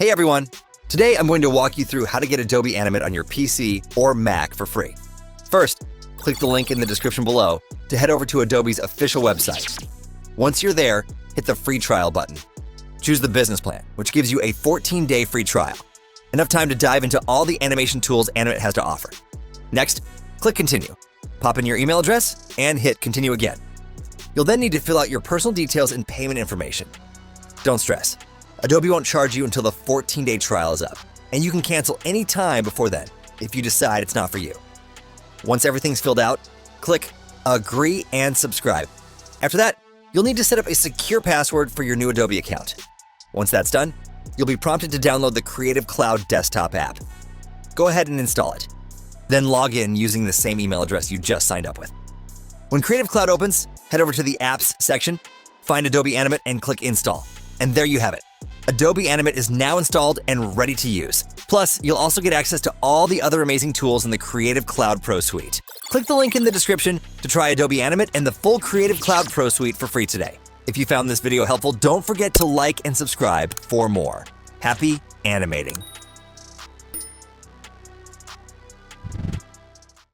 Hey everyone! Today I'm going to walk you through how to get Adobe Animate on your PC or Mac for free. First, click the link in the description below to head over to Adobe's official website. Once you're there, hit the free trial button. Choose the business plan, which gives you a 14-day free trial. Enough time to dive into all the animation tools Animate has to offer. Next, click Continue. Pop in your email address and hit Continue again. You'll then need to fill out your personal details and payment information. Don't stress. Adobe won't charge you until the 14-day trial is up, and you can cancel any time before then if you decide it's not for you. Once everything's filled out, click Agree and Subscribe. After that, you'll need to set up a secure password for your new Adobe account. Once that's done, you'll be prompted to download the Creative Cloud desktop app. Go ahead and install it. Then log in using the same email address you just signed up with. When Creative Cloud opens, head over to the Apps section, find Adobe Animate and click Install. And there you have it. Adobe Animate is now installed and ready to use. Plus, you'll also get access to all the other amazing tools in the Creative Cloud Pro Suite. Click the link in the description to try Adobe Animate and the full Creative Cloud Pro Suite for free today. If you found this video helpful, don't forget to like and subscribe for more. Happy animating!